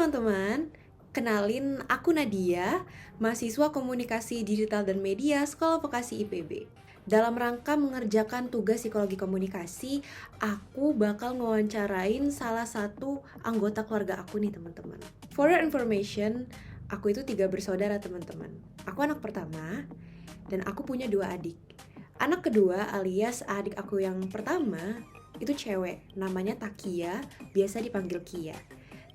teman-teman, kenalin aku Nadia, mahasiswa komunikasi digital dan media Sekolah Vokasi IPB. Dalam rangka mengerjakan tugas psikologi komunikasi, aku bakal ngewawancarain salah satu anggota keluarga aku nih teman-teman. For your information, aku itu 3 bersaudara teman-teman. Aku anak pertama, dan aku punya 2 adik. Anak kedua alias adik aku yang pertama, itu cewek, namanya Takia, biasa dipanggil Kia.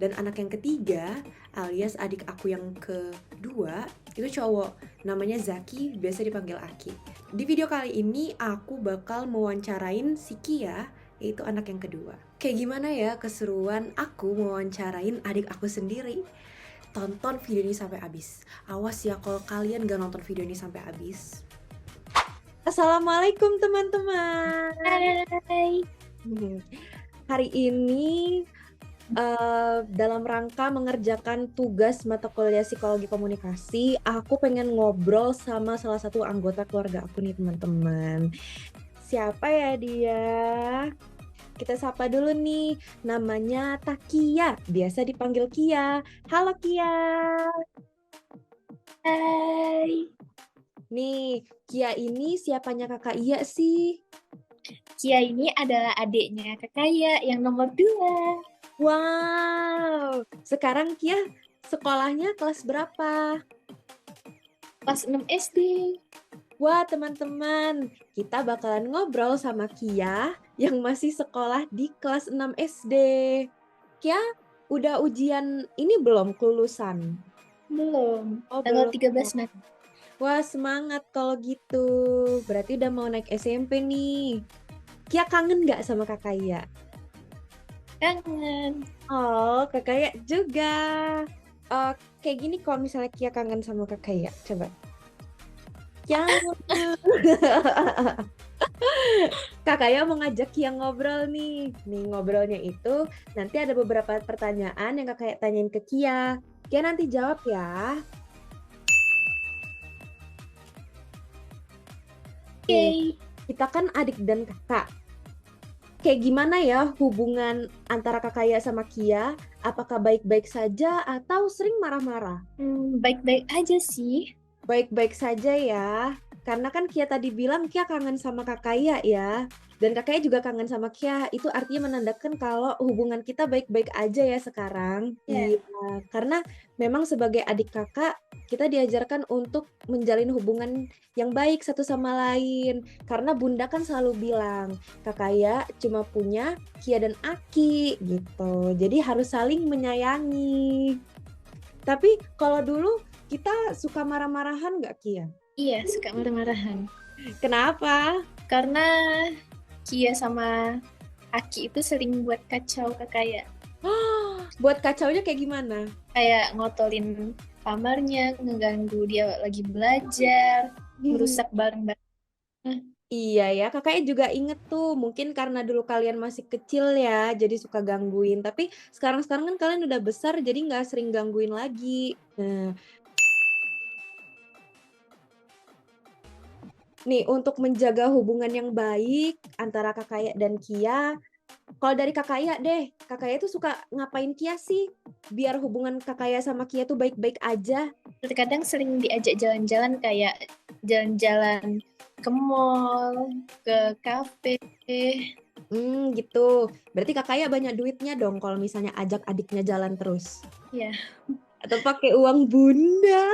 Dan anak yang ketiga, alias adik aku yang kedua, itu cowok, namanya Zaki, biasa dipanggil Aki. Di video kali ini aku bakal mewawancarain si Kia, yaitu anak yang kedua. Kayak gimana ya keseruan aku mewawancarain adik aku sendiri? Tonton video ini sampai habis. Awas ya kalau kalian gak nonton video ini sampai habis. Assalamualaikum teman-teman. Hai. Hari ini dalam rangka mengerjakan tugas mata kuliah psikologi komunikasi, aku pengen ngobrol sama salah satu anggota keluarga aku nih teman-teman. Siapa ya dia? Kita sapa dulu nih, namanya Takia, biasa dipanggil Kia. Halo Kia. Hai. Nih, Kia ini siapanya kakak Iya sih? Kia ini adalah adiknya Kakak Ya yang nomor 2. Wow, sekarang Kia sekolahnya kelas berapa? Kelas 6 SD. Wah, teman-teman, kita bakalan ngobrol sama Kia yang masih sekolah di kelas 6 SD. Kia, udah ujian ini belum kelulusan? Belum. Oh, Tanggal belum. 13 nanti. Wah, semangat kalau gitu. Berarti udah mau naik SMP nih. Kia kangen nggak sama kakak Iya? Kangen. Oh, kakak Iya juga. Kayak gini kalau misalnya Kia kangen sama kakak Iya, coba. Kia. Kakak ya mau ngajak Kia ngobrol nih. Nih ngobrolnya itu nanti ada beberapa pertanyaan yang kakak tanyain ke Kia. Kia nanti jawab ya. Nih, Oke. kita kan adik dan kakak. Kayak gimana ya hubungan antara kakak ya sama Kia? Apakah baik-baik saja atau sering marah-marah? Baik-baik aja sih. Baik-baik saja ya. Karena kan Kia tadi bilang Kia kangen sama kakak ya. Dan kakaknya juga kangen sama Kia. Itu artinya menandakan kalau hubungan kita baik-baik aja ya sekarang. Ya. Iya, karena memang sebagai adik kakak, kita diajarkan untuk menjalin hubungan yang baik satu sama lain. Karena bunda kan selalu bilang, kakak ya cuma punya Kia dan Aki gitu. Jadi harus saling menyayangi. Tapi kalau dulu kita suka marah-marahan nggak Kia? Iya, suka marah-marahan. Kenapa? Karena Kia sama Aki itu sering buat kacau Kakak Ya. Buat kacaunya kayak gimana? Kayak ngotorin kamarnya, ngeganggu dia lagi belajar, merusak barang-barang. Iya ya, kakaknya juga inget tuh, mungkin karena dulu kalian masih kecil ya, jadi suka gangguin. Tapi sekarang-sekarang kan kalian udah besar, jadi nggak sering gangguin lagi. Nah, nih untuk menjaga hubungan yang baik antara kakak dan Kia, kalau dari kakak deh, kakak tuh suka ngapain Kia sih? Biar hubungan kakak sama Kia tuh baik-baik aja. Terkadang sering diajak jalan-jalan kayak jalan-jalan ke mall, ke kafe. Gitu. Berarti kakak banyak duitnya dong kalau misalnya ajak adiknya jalan terus. Ya, Atau pakai uang bunda.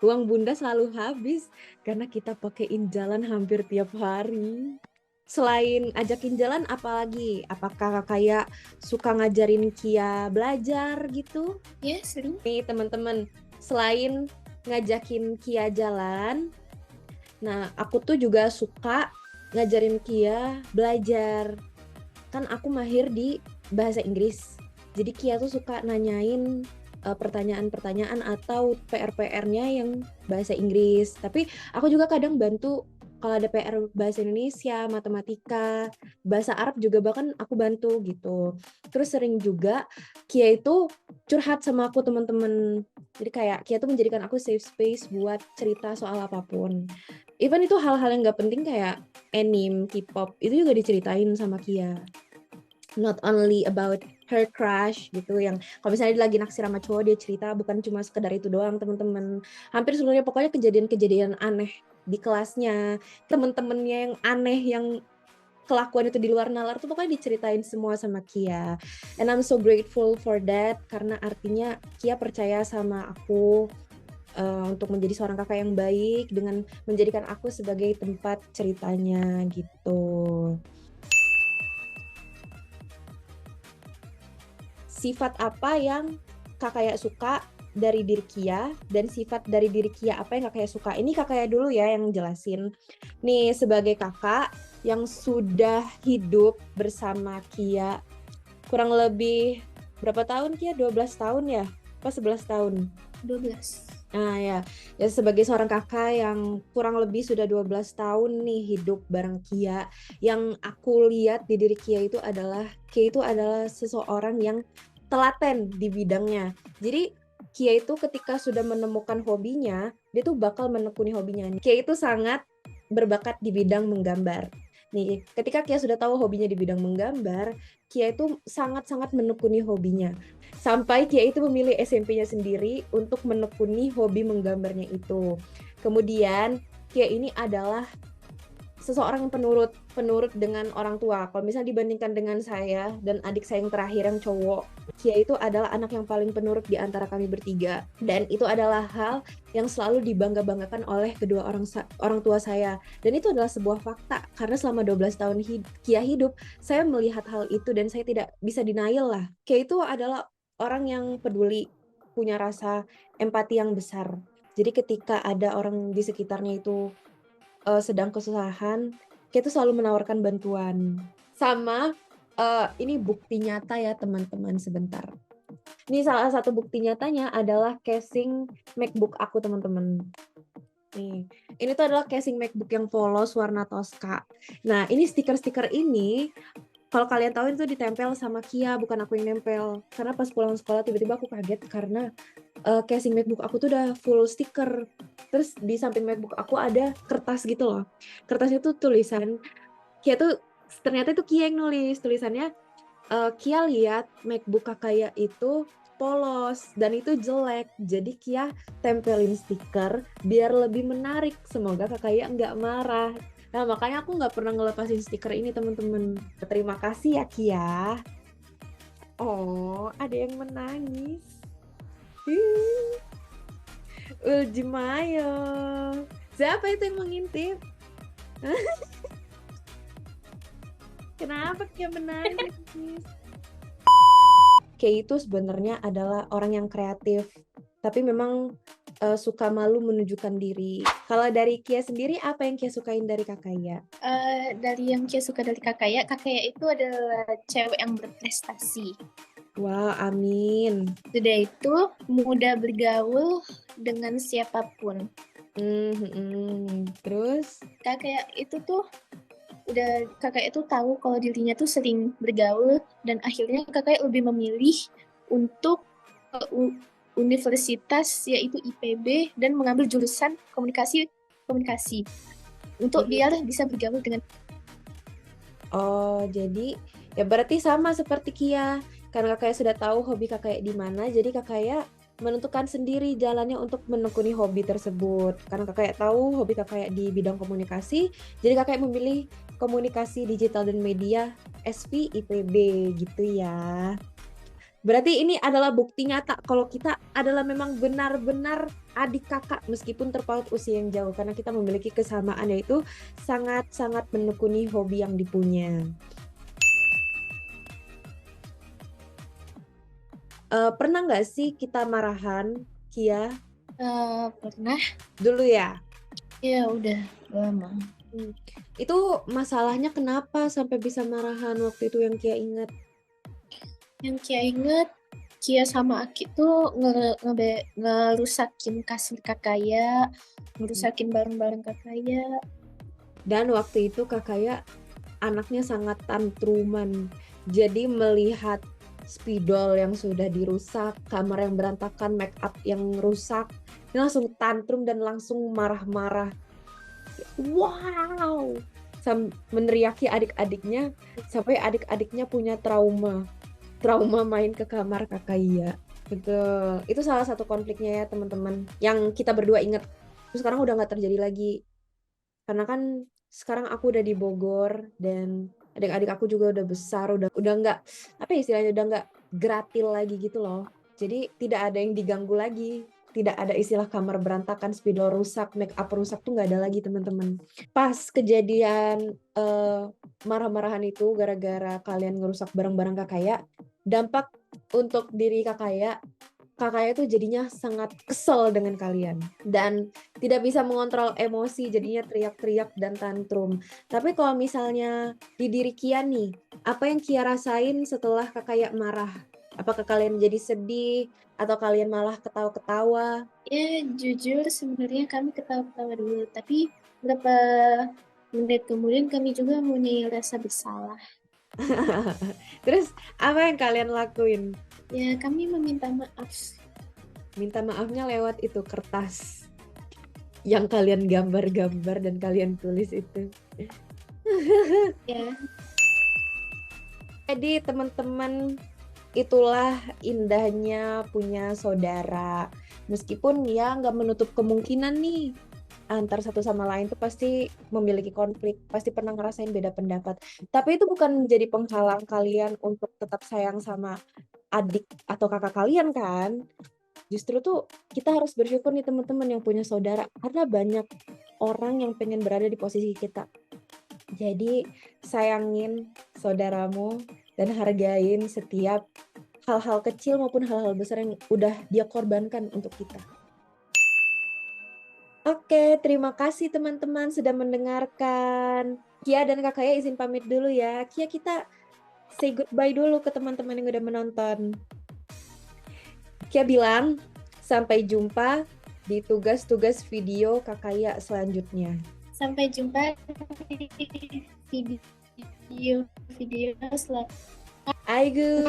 Uang bunda selalu habis karena kita pakein jalan hampir tiap hari. Selain ajakin jalan apalagi? Apakah kakak suka ngajarin Kia belajar gitu? ya sering. Nih teman-teman, selain ngajakin Kia jalan, nah aku tuh juga suka ngajarin Kia belajar. Kan aku mahir di bahasa Inggris. Jadi Kia tuh suka nanyain pertanyaan-pertanyaan atau PR-PR-nya yang bahasa Inggris. Tapi aku juga kadang bantu kalau ada PR bahasa Indonesia, matematika, bahasa Arab juga bahkan aku bantu gitu. Terus sering juga Kia itu curhat sama aku teman-teman. Jadi kayak Kia tuh menjadikan aku safe space buat cerita soal apapun. Even itu hal-hal yang nggak penting kayak anime, K-pop, itu juga diceritain sama Kia. not only about her crush gitu, yang kalau misalnya dia lagi naksir sama cowok dia cerita, bukan cuma sekedar itu doang teman-teman. Hampir seluruhnya pokoknya kejadian-kejadian aneh di kelasnya, temen-temennya yang aneh yang kelakuan itu di luar nalar tuh pokoknya diceritain semua sama Kia. And I'm so grateful for that karena artinya Kia percaya sama aku untuk menjadi seorang kakak yang baik dengan menjadikan aku sebagai tempat ceritanya gitu. Sifat apa yang kakak suka dari diri Kia dan sifat dari diri Kia apa yang kakak suka? Ini kakak dulu ya yang jelasin. Nih sebagai kakak yang sudah hidup bersama Kia kurang lebih berapa tahun Kia? 12 tahun ya? Apa 11 tahun? 12. Nah ya sebagai seorang kakak yang kurang lebih sudah 12 tahun nih hidup bareng Kia, yang aku lihat di diri Kia itu adalah seseorang yang telaten di bidangnya. Jadi Kia itu ketika sudah menemukan hobinya, dia tuh bakal menekuni hobinya. Kia itu sangat berbakat di bidang menggambar. Nih, ketika Kia sudah tahu hobinya di bidang menggambar, Kia itu sangat-sangat menekuni hobinya. Sampai Kia itu memilih SMP-nya sendiri untuk menekuni hobi menggambarnya itu. Kemudian Kia ini adalah seseorang yang penurut dengan orang tua. Kalau misalnya dibandingkan dengan saya dan adik saya yang terakhir yang cowok, Kia itu adalah anak yang paling penurut di antara kami bertiga. Dan itu adalah hal yang selalu dibangga-banggakan oleh kedua orang tua saya. Dan itu adalah sebuah fakta karena selama 12 tahun Kia hidup, saya melihat hal itu dan saya tidak bisa denial lah. Kia itu adalah orang yang peduli, punya rasa empati yang besar. Jadi ketika ada orang di sekitarnya itu sedang kesusahan, Kia itu selalu menawarkan bantuan. Sama ini bukti nyata ya teman-teman sebentar. Ini salah satu bukti nyatanya adalah casing MacBook aku teman-teman. Nih, ini tuh adalah casing MacBook yang polos warna Tosca. Nah, ini stiker-stiker ini kalau kalian tahu itu ditempel sama Kia, bukan aku yang nempel. Karena pas pulang sekolah tiba-tiba aku kaget karena casing MacBook aku tuh udah full stiker. Terus di samping MacBook aku ada kertas gitu loh. Kertasnya tuh tulisan Kia tuh ternyata itu Kia yang nulis tulisannya. Kia lihat MacBook Kakaya itu polos dan itu jelek. Jadi Kia tempelin stiker biar lebih menarik. Semoga Kakaya nggak marah. Nah, makanya aku nggak pernah ngelepasin stiker ini, teman-teman. Terima kasih ya, Kia. Oh, ada yang menangis. Uljimayo. Siapa itu yang mengintip? Kenapa Kia menangis? Kia itu sebenarnya adalah orang yang kreatif, tapi memang suka malu menunjukkan diri. Kalau dari Kia sendiri, apa yang Kia sukain dari Kakaya? Dari yang Kia suka dari Kakaya itu adalah cewek yang berprestasi. Wah, amin. Sudah itu mudah bergaul dengan siapapun. Terus? Kakak itu tuh kakak itu tahu kalau dirinya tuh sering bergaul dan akhirnya kakak lebih memilih untuk universitas yaitu IPB dan mengambil jurusan komunikasi untuk biar bisa bergaul dengan. Oh, jadi ya berarti sama seperti Kia. Karena kakak sudah tahu hobi kakak di mana, jadi kakak menentukan sendiri jalannya untuk menekuni hobi tersebut. Karena kakak tahu hobi kakak di bidang komunikasi, jadi kakak memilih komunikasi digital dan media SP IPB gitu ya. Berarti ini adalah bukti nyata kalau kita adalah memang benar-benar adik kakak meskipun terpaut usia yang jauh, karena kita memiliki kesamaan yaitu sangat-sangat menekuni hobi yang dipunya. Pernah nggak sih kita marahan, Kia? Pernah. Dulu ya? Ya udah lama. Itu masalahnya kenapa sampai bisa marahan waktu itu yang Kia ingat? Yang Kia ingat, Kia sama Aki tuh ngerusakin kasur Kakaya, ngerusakin barang-barang Kakaya. Dan waktu itu Kakaya anaknya sangat tantruman. Jadi melihat spidol yang sudah dirusak, kamar yang berantakan, make up yang rusak, dia langsung tantrum dan langsung marah-marah. Wow! meneriaki adik-adiknya sampai adik-adiknya punya trauma main ke kamar Kakak Iya. Betul. Itu salah satu konfliknya ya teman-teman. Yang kita berdua ingat. Terus sekarang udah nggak terjadi lagi. Karena kan sekarang aku udah di Bogor dan adik-adik aku juga udah besar, udah nggak apa ya istilahnya, udah nggak gratil lagi gitu loh. Jadi tidak ada yang diganggu lagi. Tidak ada istilah kamar berantakan, spidol rusak, make up rusak tuh nggak ada lagi teman-teman. Pas kejadian marah-marahan itu gara-gara kalian ngerusak barang-barang Kakak, dampak untuk diri Kakak tuh jadinya sangat kesel dengan kalian dan tidak bisa mengontrol emosi, jadinya teriak-teriak dan tantrum. Tapi kalau misalnya di diri Kia nih, apa yang Kia rasain setelah Kakak marah? Apakah kalian jadi sedih atau kalian malah ketawa-ketawa? Ya, jujur sebenarnya kami ketawa-ketawa dulu, tapi beberapa menit kemudian kami juga mempunyai rasa bersalah. Terus apa yang kalian lakuin? Ya, kami meminta maaf. Minta maafnya lewat itu kertas yang kalian gambar-gambar dan kalian tulis itu. Ya, Jadi teman-teman, itulah indahnya punya saudara. Meskipun ya nggak menutup kemungkinan nih antar satu sama lain tuh pasti memiliki konflik, pasti pernah ngerasain beda pendapat. Tapi itu bukan menjadi penghalang kalian untuk tetap sayang sama adik atau kakak kalian kan. Justru tuh kita harus bersyukur nih teman-teman yang punya saudara, karena banyak orang yang pengen berada di posisi kita. Jadi sayangin saudaramu dan hargain setiap hal-hal kecil maupun hal-hal besar yang udah dia korbankan untuk kita. Oke, terima kasih teman-teman sudah mendengarkan. Kia dan kakaknya izin pamit dulu ya. Kia, kita say goodbye dulu ke teman-teman yang udah menonton. Kia bilang, sampai jumpa di tugas-tugas video Kakaya selanjutnya. sampai jumpa di video selanjutnya. Aigu,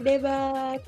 debak.